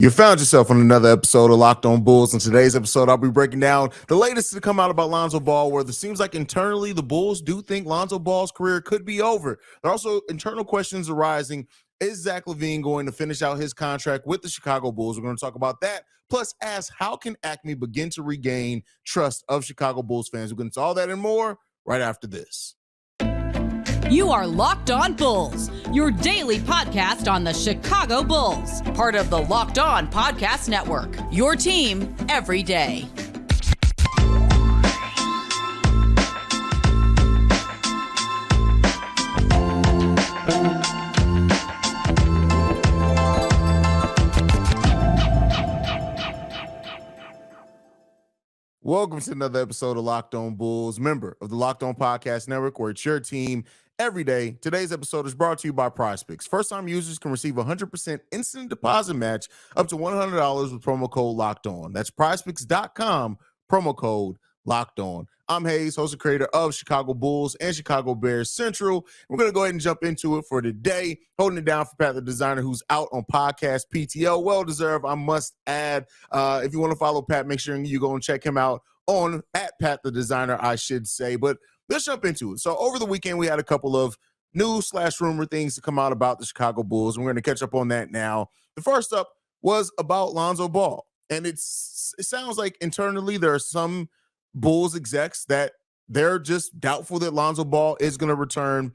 You found yourself on another episode of Locked On Bulls. In today's episode, I'll be breaking down the latest to come out about Lonzo Ball, where it seems like internally the Bulls do think Lonzo Ball's career could be over. There are also internal questions arising. Is Zach LaVine going to finish out his contract with the Chicago Bulls? We're going to talk about that. Plus, ask how can AKME begin to regain trust of Chicago Bulls fans? We're going to do all that and more right after this. You are Locked On Bulls, your daily podcast on the Chicago Bulls, part of the Locked On Podcast Network, your team every day. Welcome to another episode of Locked On Bulls, member of the Locked On Podcast Network, where it's your team every day. Today's episode is brought to you by PrizePicks. First-time users can receive a 100% instant deposit match up to $100 with promo code Locked On. That's PrizePicks.com, promo code Locked On. I'm Haize, host and creator of Chicago Bulls and Chicago Bears Central. We're going to go ahead and jump into it for today, holding it down for Pat the Designer, who's out on podcast PTO. Well-deserved, I must add. If you want to follow Pat, make sure you go and check him out on at Pat the Designer, I should say. But let's jump into it. So over the weekend, we had a couple of news/rumor things to come out about the Chicago Bulls. We're going to catch up on that now. The first up was about Lonzo Ball. And it sounds like internally there are some Bulls execs that they're just doubtful that Lonzo Ball is going to return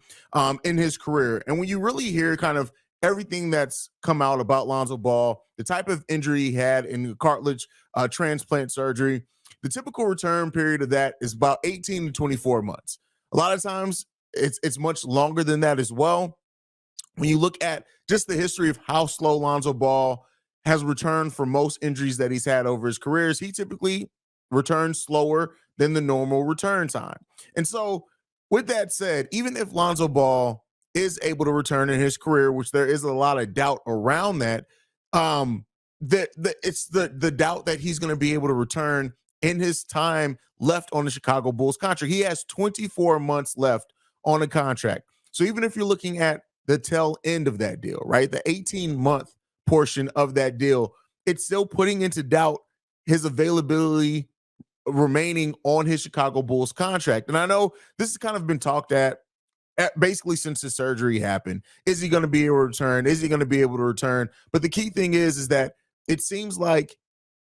in his career. And when you really hear kind of everything that's come out about Lonzo Ball, the type of injury he had in the cartilage transplant surgery, the typical return period of that is about 18 to 24 months. A lot of times it's much longer than that as well. When you look at just the history of how slow Lonzo Ball has returned from most injuries that he's had over his careers, he typically returns slower than the normal return time. And so with that said, even if Lonzo Ball is able to return in his career, which there is a lot of doubt around that, it's the doubt that he's going to be able to return in his time left on the Chicago Bulls contract. He has 24 months left on a contract. So even if you're looking at the tail end of that deal, right, the 18-month portion of that deal, it's still putting into doubt his availability remaining on his Chicago Bulls contract. And I know this has kind of been talked at basically since the surgery happened. Is he going to be able to return? Is he going to be able to return? But the key thing is that it seems like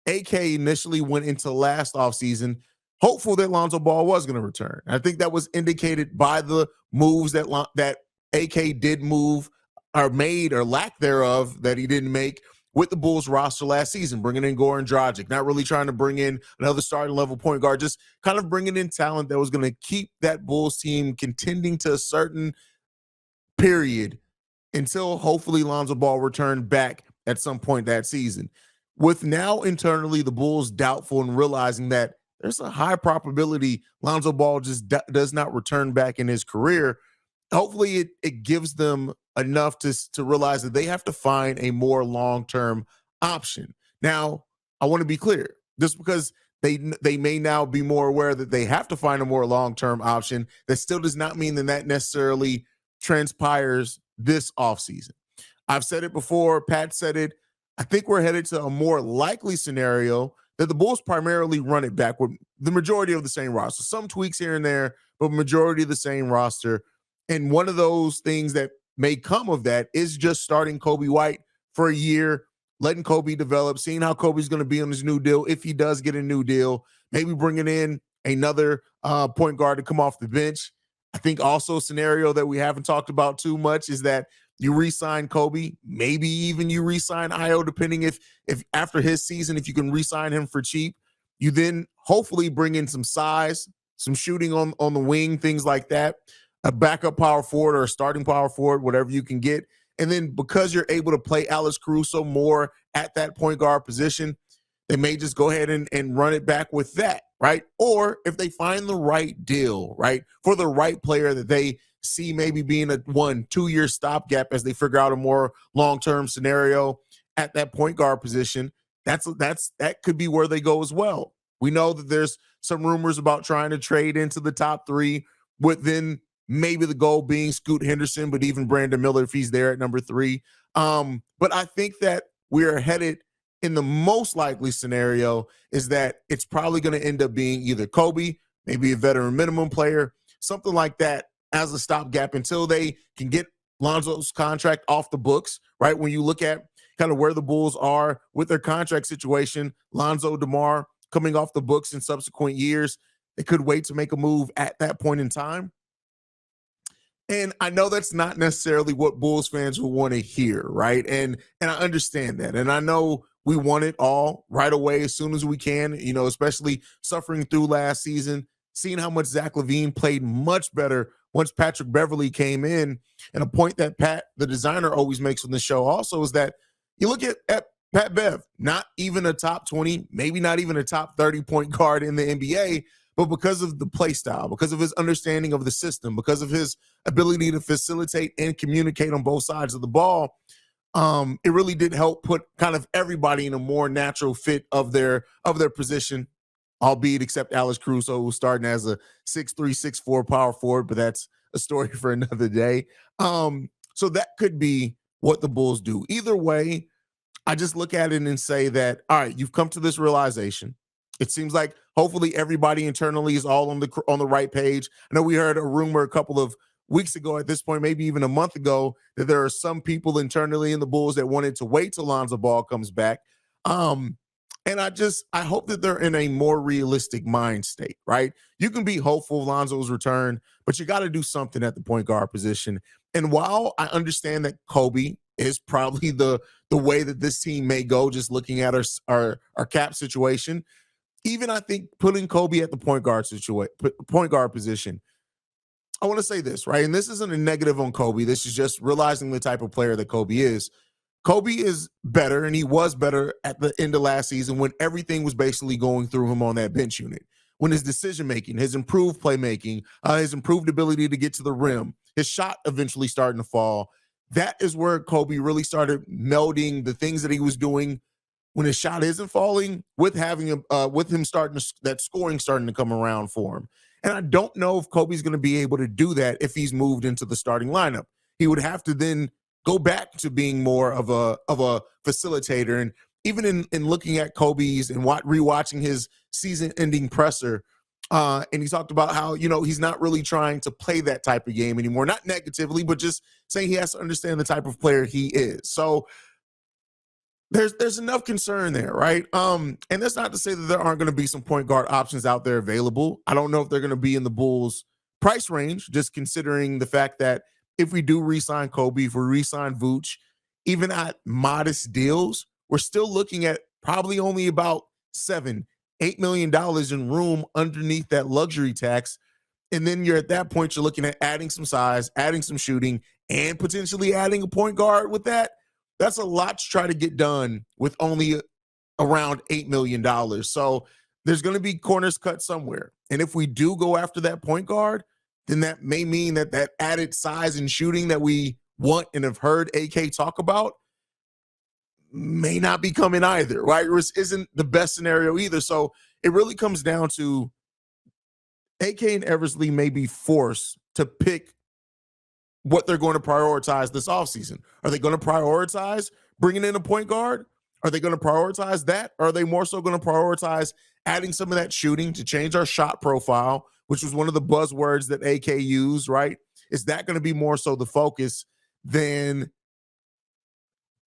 AK initially went into last offseason hopeful that Lonzo Ball was going to return. I think that was indicated by the moves that AK did move or made or lack thereof that he didn't make with the Bulls roster last season, bringing in Goran Dragic, not really trying to bring in another starting level point guard, just kind of bringing in talent that was going to keep that Bulls team contending to a certain period until hopefully Lonzo Ball returned back at some point that season. With now internally the Bulls doubtful and realizing that there's a high probability Lonzo Ball just does not return back in his career, hopefully it gives them enough to realize that they have to find a more long-term option. Now, I want to be clear, just because they may now be more aware that they have to find a more long-term option, that still does not mean that necessarily transpires this offseason. I've said it before, Pat said it. I think we're headed to a more likely scenario that the Bulls primarily run it back with the majority of the same roster. Some tweaks here and there, but majority of the same roster. And one of those things that may come of that is just starting Coby White for a year, letting Coby develop, seeing how Kobe's going to be on his new deal. If he does get a new deal, maybe bringing in another point guard to come off the bench. I think also a scenario that we haven't talked about too much is that you re-sign Coby, maybe even you re-sign Io, depending if after his season, if you can re-sign him for cheap, you then hopefully bring in some size, some shooting on the wing, things like that, a backup power forward or a starting power forward, whatever you can get. And then because you're able to play Alex Caruso more at that point guard position, they may just go ahead and run it back with that, right? Or if they find the right deal, right, for the right player that they see maybe being a 1-2 year stopgap as they figure out a more long-term scenario at that point guard position, that could be where they go as well. We know that there's some rumors about trying to trade into the top three, with then maybe the goal being Scoot Henderson, but even Brandon Miller if he's there at number 3. But I think that we are headed in the most likely scenario is that it's probably going to end up being either Kobe, maybe a veteran minimum player, something like that as a stopgap until they can get Lonzo's contract off the books, right? When you look at kind of where the Bulls are with their contract situation, Lonzo, DeMar coming off the books in subsequent years, they could wait to make a move at that point in time. And I know that's not necessarily what Bulls fans will want to hear, right? And I understand that. And I know we want it all right away as soon as we can, you know, especially suffering through last season, seeing how much Zach LaVine played much better once Patrick Beverley came in. And a point that Pat, the designer, always makes on the show also is that you look at Pat Bev, not even a top 20, maybe not even a top 30 point guard in the NBA, but because of the play style, because of his understanding of the system, because of his ability to facilitate and communicate on both sides of the ball, it really did help put kind of everybody in a more natural fit of their position, albeit except Alex Caruso, who's starting as a 6'3", 6'4" power forward, but that's a story for another day. So that could be what the Bulls do. Either way, I just look at it and say that, all right, you've come to this realization. It seems like hopefully everybody internally is all on the right page. I know we heard a rumor a couple of weeks ago at this point, maybe even a month ago, that there are some people internally in the Bulls that wanted to wait till Lonzo Ball comes back. And I hope that they're in a more realistic mind state, right? You can be hopeful of Lonzo's return, but you got to do something at the point guard position. And while I understand that Kobe is probably the way that this team may go, just looking at our cap situation, even I think putting Kobe at the point guard position, I want to say this, right? And this isn't a negative on Kobe. This is just realizing the type of player that Kobe is. Kobe is better, and he was better at the end of last season when everything was basically going through him on that bench unit. When his decision-making, his improved playmaking, his improved ability to get to the rim, his shot eventually starting to fall, that is where Kobe really started melding the things that he was doing when his shot isn't falling with him starting that scoring starting to come around for him. And I don't know if Kobe's going to be able to do that if he's moved into the starting lineup. He would have to then go back to being more of a facilitator. And even in looking at Kobe's and rewatching his season-ending presser, and he talked about how, you know, he's not really trying to play that type of game anymore, not negatively, but just saying he has to understand the type of player he is. So there's enough concern there, right? And that's not to say that there aren't going to be some point guard options out there available. I don't know if they're going to be in the Bulls' price range, just considering the fact that if we do re-sign Kobe, if we re-sign Vooch, even at modest deals, we're still looking at probably only about $7-8 million in room underneath that luxury tax. And then at that point, you're looking at adding some size, adding some shooting, and potentially adding a point guard with that. That's a lot to try to get done with only around $8 million. So there's going to be corners cut somewhere. And if we do go after that point guard, then that may mean that added size and shooting that we want and have heard AK talk about may not be coming either, right? It isn't the best scenario either. So it really comes down to AK and Eversley may be forced to pick what they're going to prioritize this offseason. Are they going to prioritize bringing in a point guard? Are they going to prioritize that? Or are they more so going to prioritize adding some of that shooting to change our shot profile, which was one of the buzzwords that AK used, right? Is that going to be more so the focus than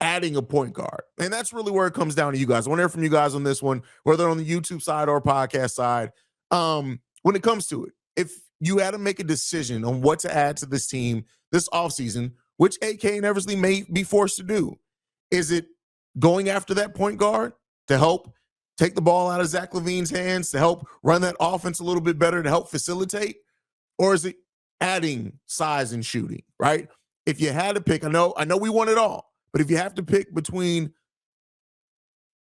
adding a point guard? And that's really where it comes down to you guys. I want to hear from you guys on this one, whether on the YouTube side or podcast side. When it comes to it, if you had to make a decision on what to add to this team this offseason, which AK and Eversley may be forced to do, is it going after that point guard to help take the ball out of Zach LaVine's hands, to help run that offense a little bit better, to help facilitate? Or is it adding size and shooting, right? If you had to pick, I know we want it all, but if you have to pick between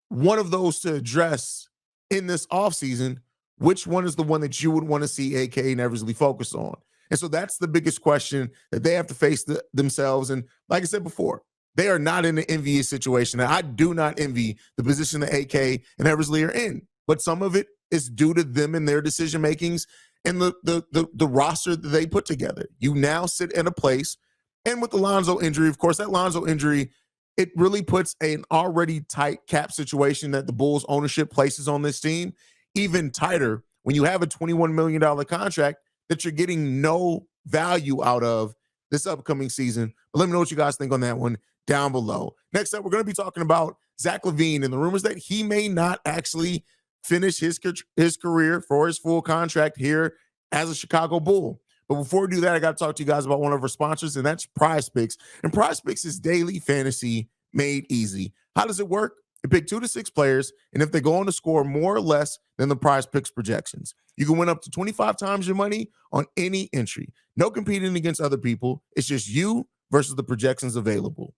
one of those to address in this offseason, which one is the one that you would want to see AK and Eversley focus on? And so that's the biggest question that they have to face themselves. And like I said before, they are not in an envious situation. And I do not envy the position that AK and Eversley are in, but some of it is due to them and their decision makings and the roster that they put together. You now sit in a place, and with the Lonzo injury, of course, that Lonzo injury it really puts an already tight cap situation that the Bulls ownership places on this team even tighter when you have a $21 million contract that you're getting no value out of this upcoming season. But let me know what you guys think on that one down below. Next up, we're going to be talking about Zach LaVine and the rumors that he may not actually finish his career for his full contract here as a Chicago Bull. But before we do that, I got to talk to you guys about one of our sponsors, and that's Prize Picks. And Prize Picks is daily fantasy made easy. How does it work? You pick 2 to 6 players, and if they go on to score more or less than the Prize Picks projections, you can win up to 25 times your money on any entry. No competing against other people. It's just you versus the projections available.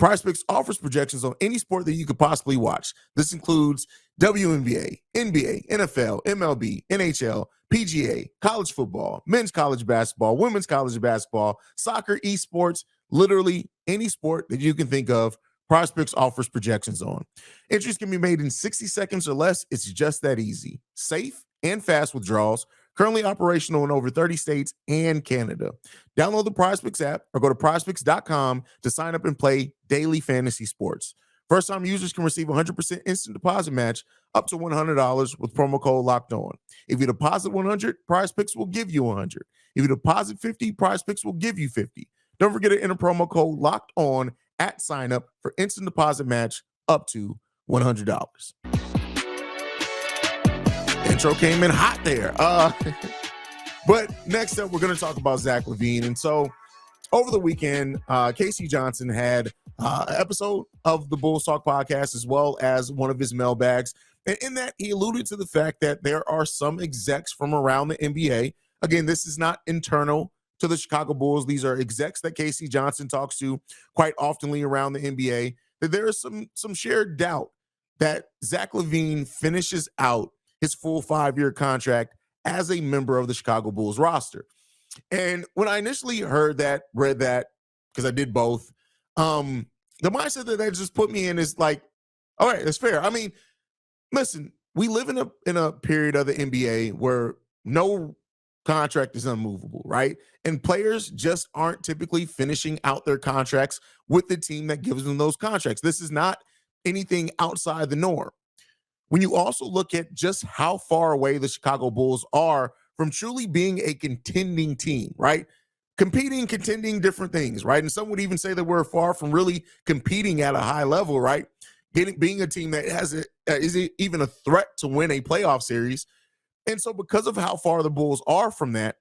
PrizePicks offers projections on any sport that you could possibly watch. This includes WNBA, NBA, NFL, MLB, NHL, PGA, college football, men's college basketball, women's college basketball, soccer, esports, literally any sport that you can think of. PrizePicks offers projections on. Entries can be made in 60 seconds or less. It's just that easy. Safe and fast withdrawals. Currently operational in over 30 states and Canada. Download the PrizePicks app or go to prizepicks.com to sign up and play daily fantasy sports. First-time users can receive 100% instant deposit match up to $100 with promo code Locked On. If you deposit 100, PrizePicks will give you 100. If you deposit 50, PrizePicks will give you 50. Don't forget to enter promo code Locked On at sign up for instant deposit match up to $100. Intro came in hot there. But next up, we're going to talk about Zach LaVine. And so over the weekend, Casey Johnson had an episode of the Bulls Talk podcast as well as one of his mailbags. And in that, he alluded to the fact that there are some execs from around the NBA. Again, this is not internal to the Chicago Bulls. These are execs that Casey Johnson talks to quite oftenly around the NBA. That there is some shared doubt that Zach LaVine finishes out his full 5-year contract as a member of the Chicago Bulls roster. And when I initially read that, because I did both, the mindset that just put me in is like, all right, that's fair. I mean, listen, we live in a period of the NBA where no contract is unmovable, right? And players just aren't typically finishing out their contracts with the team that gives them those contracts. This is not anything outside the norm. When you also look at just how far away the Chicago Bulls are from truly being a contending team, right? Contending different things, right? And some would even say that we're far from really competing at a high level, right? Being a team that is even a threat to win a playoff series. And so because of how far the Bulls are from that,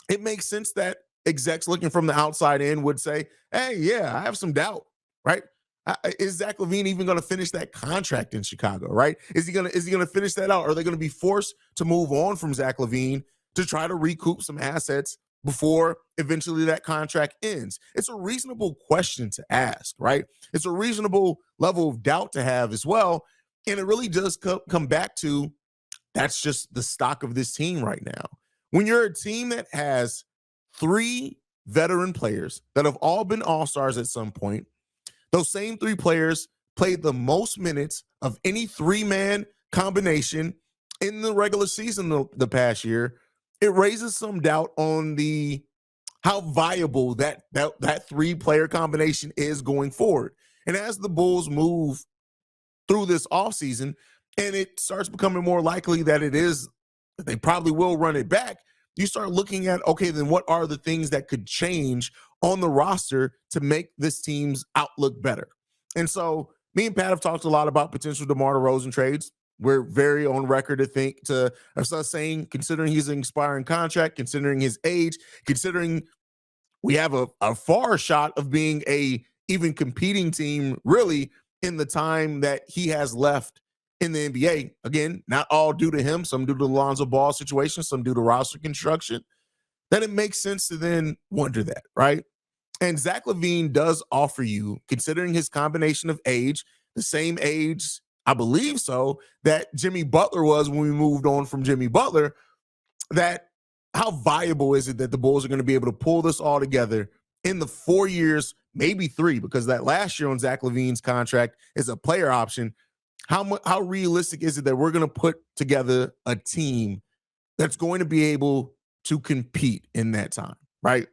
it makes sense that execs looking from the outside in would say, hey, yeah, I have some doubt, right? Is Zach LaVine even going to finish that contract in Chicago, right? Is he going to finish that out? Or are they going to be forced to move on from Zach LaVine to try to recoup some assets before eventually that contract ends? It's a reasonable question to ask, right? It's a reasonable level of doubt to have as well. And it really does come back to that's just the stock of this team right now. When you're a team that has 3 veteran players that have all been all-stars at some point, those same 3 players played the most minutes of any 3-man combination in the regular season the past year. It raises some doubt on how viable that 3-player combination is going forward. And as the Bulls move through this offseason, and it starts becoming more likely that they probably will run it back, you start looking at, okay, then what are the things that could change on the roster to make this team's outlook better? And so me and Pat have talked a lot about potential DeMar DeRozan trades. We're very on record to us saying, considering he's an expiring contract, considering his age, considering we have a far shot of being a even competing team really in the time that he has left in the NBA. Again, not all due to him, some due to the Lonzo Ball situation, some due to roster construction, then it makes sense to then wonder that, right? And Zach LaVine does offer you, considering his combination of age, the same age, I believe so, that Jimmy Butler was when we moved on from Jimmy Butler, that how viable is it that the Bulls are going to be able to pull this all together in the 4 years, maybe 3, because that last year on Zach LaVine's contract is a player option. How realistic is it that we're going to put together a team that's going to be able to compete in that time, right?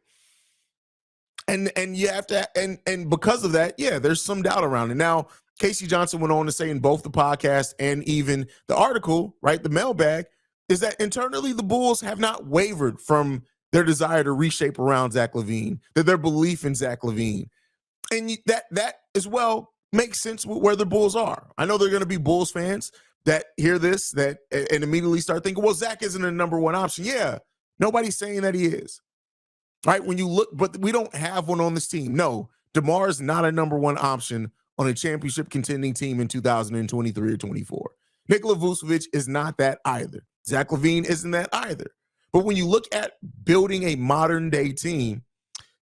And you have to, and because of that, yeah, there's some doubt around it. Now, Casey Johnson went on to say in both the podcast and even the article, right, the mailbag, is that internally the Bulls have not wavered from their desire to reshape around Zach LaVine, that their belief in Zach LaVine. And that as well makes sense with where the Bulls are. I know there are going to be Bulls fans that hear this and immediately start thinking, well, Zach isn't a number one option. Yeah, nobody's saying that he is. Right? When you look, but we don't have one on this team. No, DeMar is not a number one option on a championship contending team in 2023 or 24. Nikola Vucevic is not that either. Zach LaVine isn't that either. But when you look at building a modern day team,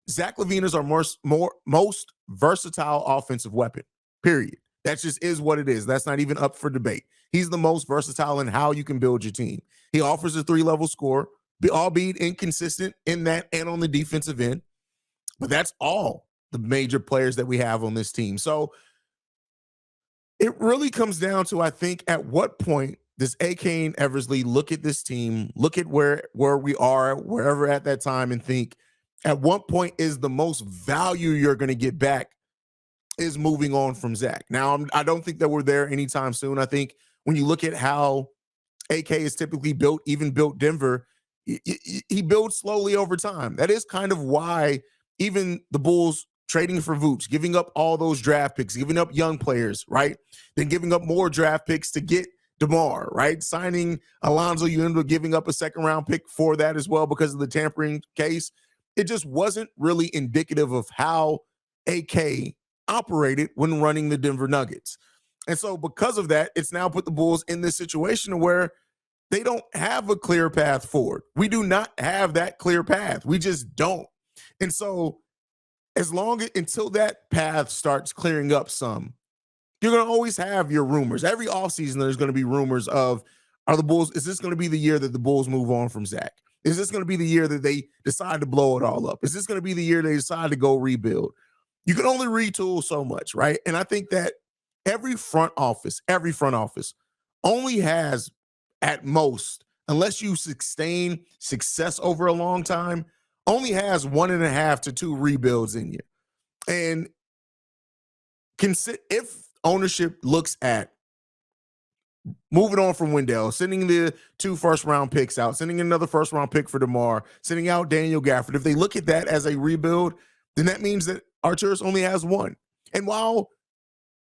Zach LaVine is our most versatile offensive weapon, period. That just is what it is. That's not even up for debate. He's the most versatile in how you can build your team. He offers a 3-level score, albeit inconsistent in that and on the defensive end. But that's all the major players that we have on this team. So it really comes down to, I think, at what point does AK Eversley look at this team, look at where we are, wherever at that time, and think, at what point is the most value you're going to get back is moving on from Zach. Now, I don't think that we're there anytime soon. I think when you look at how AK is typically built, even built Denver, he builds slowly over time. That is kind of why even the Bulls trading for Vooch, giving up all those draft picks, giving up young players, right? Then giving up more draft picks to get DeMar, right? Signing Alonzo, you ended up giving up a second-round pick for that as well because of the tampering case. It just wasn't really indicative of how AK operated when running the Denver Nuggets. And so because of that, it's now put the Bulls in this situation where they don't have a clear path forward. We do not have that clear path. We just don't. And so until that path starts clearing up some, you're going to always have your rumors. Every offseason, there's going to be rumors of, is this going to be the year that the Bulls move on from Zach? Is this going to be the year that they decide to blow it all up? Is this going to be the year they decide to go rebuild? You can only retool so much, right? And I think that every front office only has, at most, unless you sustain success over a long time, only has 1.5 to 2 rebuilds in you. And if ownership looks at moving on from Wendell, sending the 2 first-round picks out, sending another first-round pick for DeMar, sending out Daniel Gafford, if they look at that as a rebuild, then that means that Arturas only has 1. And while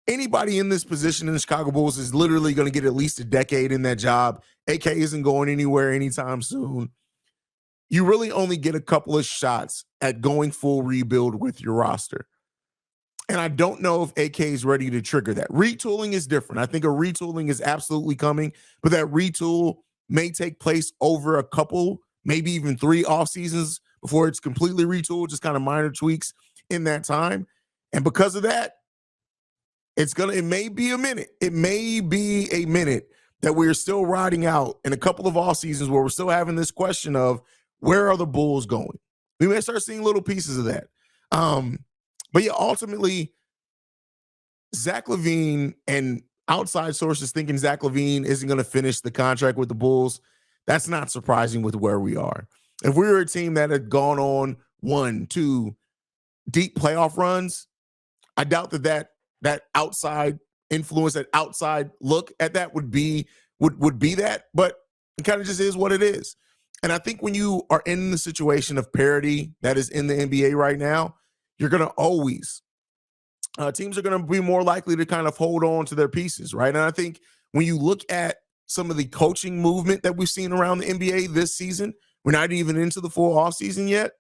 anybody in this position in the Chicago Bulls is literally going to get at least a decade in that job, AK isn't going anywhere anytime soon, you really only get a couple of shots at going full rebuild with your roster. And I don't know if AK is ready to trigger that. Retooling is different. I think a retooling is absolutely coming, but that retool may take place over a couple, maybe even 3 off seasons before it's completely retooled, just kind of minor tweaks in that time. And because of that, it may be a minute. It may be a minute that we're still riding out in a couple of off seasons where we're still having this question of, where are the Bulls going? We may start seeing little pieces of that. But yeah, ultimately, Zach LaVine, and outside sources thinking Zach LaVine isn't going to finish the contract with the Bulls, that's not surprising with where we are. If we were a team that had gone on 1, 2 deep playoff runs, I doubt that outside influence, that outside look at that would be that, but it kind of just is what it is. And I think when you are in the situation of parity that is in the NBA right now, you're going to always, teams are going to be more likely to kind of hold on to their pieces, right? And I think when you look at some of the coaching movement that we've seen around the NBA this season, we're not even into the full offseason yet,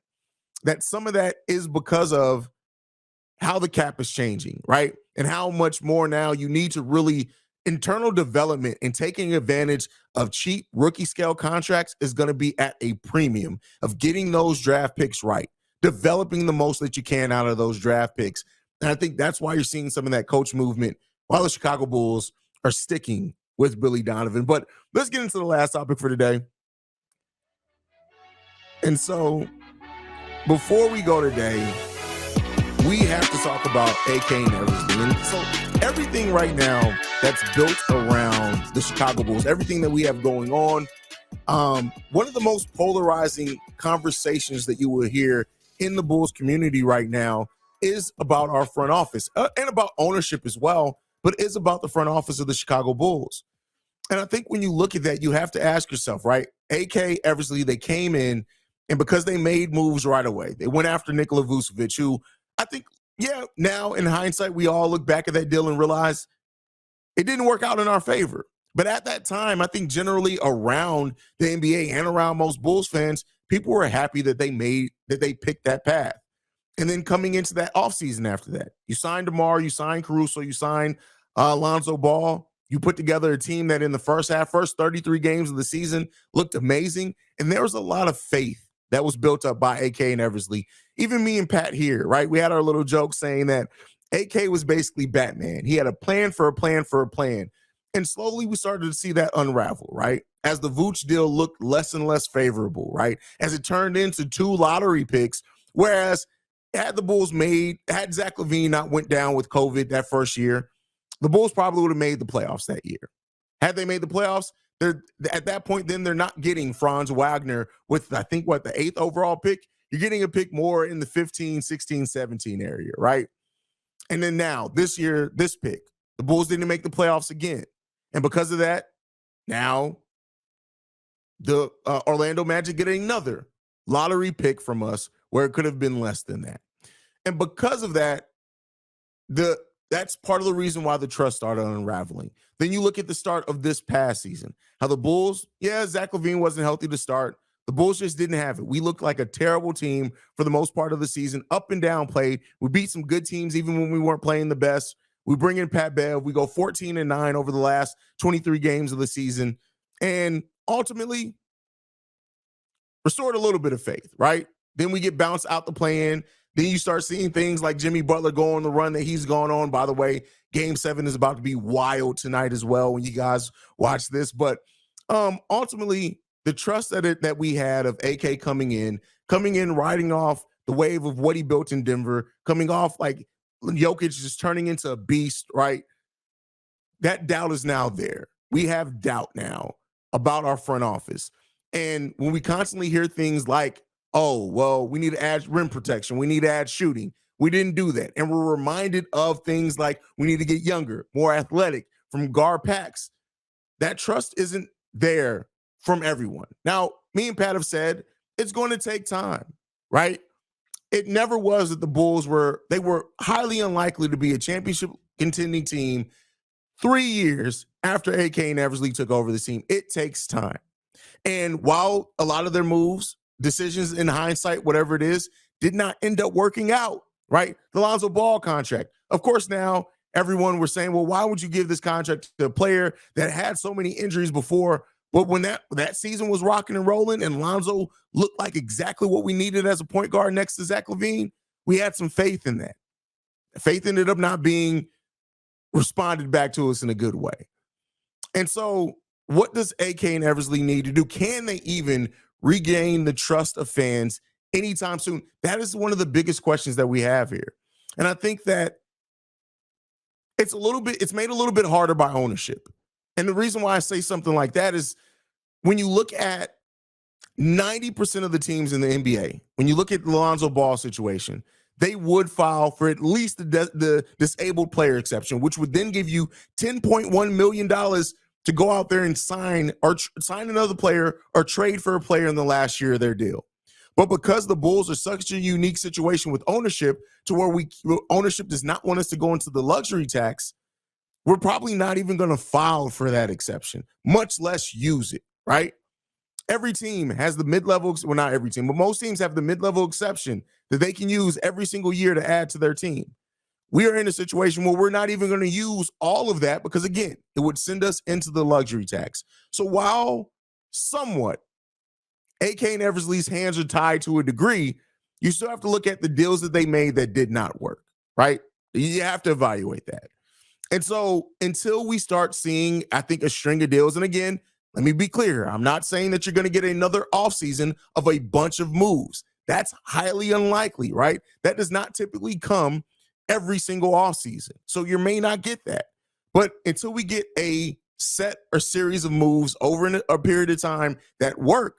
that some of that is because of how the cap is changing, right? And how much more now you need to really internal development and taking advantage of cheap rookie scale contracts is going to be at a premium of getting those draft picks right, developing the most that you can out of those draft picks. And I think that's why you're seeing some of that coach movement while the Chicago Bulls are sticking with Billy Donovan. But let's get into the last topic for today. And so before we go today, we have to talk about AK and Eversley. And so everything right now that's built around the Chicago Bulls, everything that we have going on, one of the most polarizing conversations that you will hear in the Bulls community right now is about our front office and about ownership as well, but is about the front office of the Chicago Bulls. And I think when you look at that, you have to ask yourself, right? AK Eversley, they came in, and because they made moves right away, they went after Nikola Vucevic, who I think, yeah, now in hindsight, we all look back at that deal and realize it didn't work out in our favor. But at that time, I think generally around the NBA and around most Bulls fans, people were happy that they picked that path. And then coming into that offseason after that, you signed DeMar, you signed Caruso, you signed Lonzo Ball. You put together a team that in the first 33 games of the season looked amazing. And there was a lot of faith that was built up by AK and Eversley. Even me and Pat here, right? We had our little joke saying that AK was basically Batman. He had a plan for a plan for a plan. And slowly we started to see that unravel, right? As the Vooch deal looked less and less favorable, right? As it turned into 2 lottery picks, whereas had Zach LaVine not went down with COVID that first year, the Bulls probably would have made the playoffs that year. Had they made the playoffs, at that point, then they're not getting Franz Wagner with, I think, the 8th overall pick. You're getting a pick more in the 15, 16, 17 area, right? And then now, this year, this pick, the Bulls didn't make the playoffs again. And because of that, now the Orlando Magic get another lottery pick from us where it could have been less than that. And because of that, that's part of the reason why the trust started unraveling. Then you look at the start of this past season, how the Bulls, Zach LaVine wasn't healthy to start. The Bulls just didn't have it. We looked like a terrible team for the most part of the season, up and down played. We beat some good teams even when we weren't playing the best. We bring in Pat Bev. We go 14-9 over the last 23 games of the season. And ultimately, restored a little bit of faith, right? Then we get bounced out the play-in. Then you start seeing things like Jimmy Butler go on the run that he's gone on. By the way, Game 7 is about to be wild tonight as well when you guys watch this. But ultimately, the trust that we had of AK coming in, riding off the wave of what he built in Denver, coming off like Jokic just turning into a beast, right? That doubt is now there. We have doubt now about our front office. And when we constantly hear things like, oh, well, we need to add rim protection, we need to add shooting, we didn't do that. And we're reminded of things like we need to get younger, more athletic from guard packs. That trust isn't there from everyone. Now, me and Pat have said it's going to take time, right? It never was that the Bulls were highly unlikely to be a championship contending team 3 years after AK and Eversley took over the team. It takes time. And while a lot of their moves, decisions in hindsight, whatever it is, did not end up working out, right? The Lonzo Ball contract. Of course, now everyone was saying, well, why would you give this contract to a player that had so many injuries before? But when that season was rocking and rolling and Lonzo looked like exactly what we needed as a point guard next to Zach LaVine, we had some faith in that. Faith ended up not being responded back to us in a good way. And so what does AK and Eversley need to do? Can they even regain the trust of fans anytime soon? That is one of the biggest questions that we have here. And I think that it's made a little bit harder by ownership. And the reason why I say something like that is when you look at 90% of the teams in the NBA, when you look at the Lonzo Ball situation, they would file for at least the disabled player exception, which would then give you $10.1 million to go out there and sign another player or trade for a player in the last year of their deal. But because the Bulls are such a unique situation with ownership to where ownership does not want us to go into the luxury tax, we're probably not even going to file for that exception, much less use it, right? Every team has the mid-level, well, not every team, but most teams have the mid-level exception that they can use every single year to add to their team. We are in a situation where we're not even going to use all of that because, again, it would send us into the luxury tax. So while somewhat AK and Eversley's hands are tied to a degree, you still have to look at the deals that they made that did not work, right? You have to evaluate that. And so until we start seeing, I think, a string of deals, and again, let me be clear, I'm not saying that you're going to get another offseason of a bunch of moves. That's highly unlikely, right? That does not typically come every single offseason. So you may not get that. But until we get a set or series of moves over a period of time that work,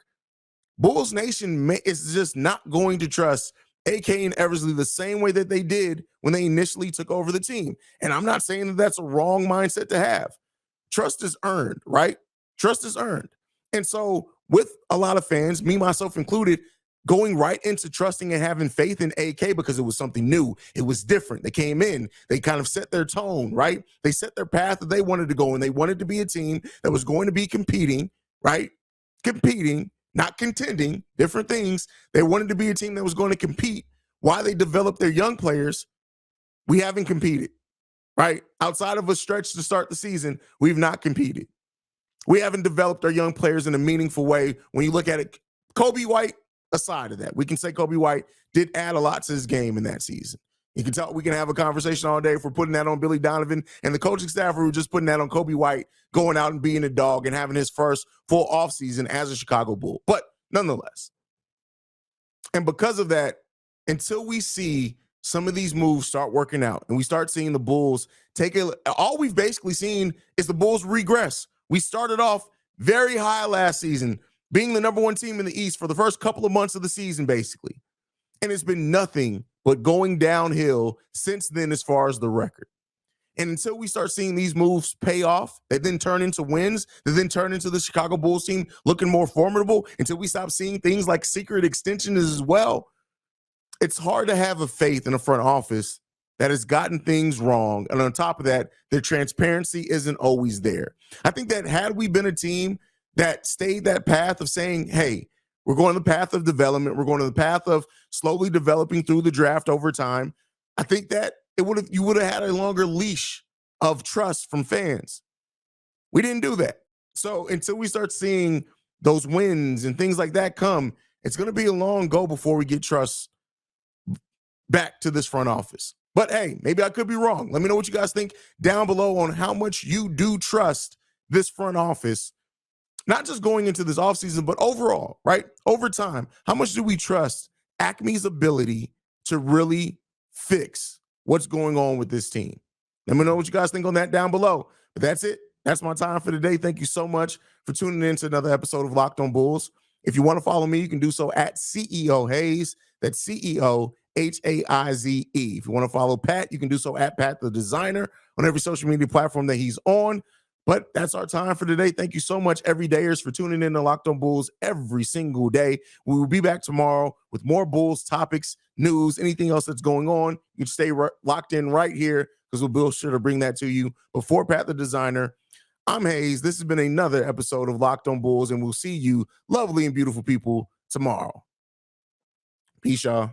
Bulls Nation is just not going to trust AK and Eversley the same way that they did when they initially took over the team. And I'm not saying that that's a wrong mindset to have. Trust is earned, right? Trust is earned. And so with a lot of fans, me, myself included, going right into trusting and having faith in AK because it was something new. It was different. They came in, they kind of set their tone, right? They set their path that they wanted to go, and they wanted to be a team that was going to be competing, right? Competing, not contending, different things. They wanted to be a team that was going to compete. While they developed their young players, we haven't competed, right? Outside of a stretch to start the season, we've not competed. We haven't developed our young players in a meaningful way. When you look at it, Kobe White, aside of that, we can say Kobe White did add a lot to his game in that season. You can tell we can have a conversation all day if we're putting that on Billy Donovan and the coaching staff, who were just putting that on Kobe White, going out and being a dog and having his first full offseason as a Chicago Bull. But nonetheless, and because of that, until we see some of these moves start working out and we start seeing the Bulls all we've basically seen is the Bulls regress. We started off very high last season, being the number one team in the East for the first couple of months of the season, basically. And it's been nothing but going downhill since then as far as the record. And until we start seeing these moves pay off, they then turn into wins, they then turn into the Chicago Bulls team looking more formidable, until we stop seeing things like secret extensions as well, it's hard to have a faith in a front office that has gotten things wrong. And on top of that, their transparency isn't always there. I think that had we been a team that stayed that path of saying, hey, we're going the path of development, we're going to the path of slowly developing through the draft over time, I think that you would have had a longer leash of trust from fans. We didn't do that. So until we start seeing those wins and things like that come, it's going to be a long go before we get trust back to this front office. But hey, maybe I could be wrong. Let me know what you guys think down below on how much you do trust this front office, not just going into this offseason, but overall, right? Over time, how much do we trust AKME's ability to really fix what's going on with this team? Let me know what you guys think on that down below. But that's it. That's my time for today. Thank you so much for tuning in to another episode of Locked on Bulls. If you want to follow me, you can do so at CEO Haize. That's CEO Haize. If you want to follow Pat, you can do so at Pat the Designer on every social media platform that he's on. But that's our time for today. Thank you so much, everydayers, for tuning in to Locked on Bulls every single day. We will be back tomorrow with more Bulls topics, news, anything else that's going on. You can stay locked in right here, because we'll be sure to bring that to you. Before Pat the Designer, I'm Haize. This has been another episode of Locked on Bulls, and we'll see you, lovely and beautiful people, tomorrow. Peace, y'all.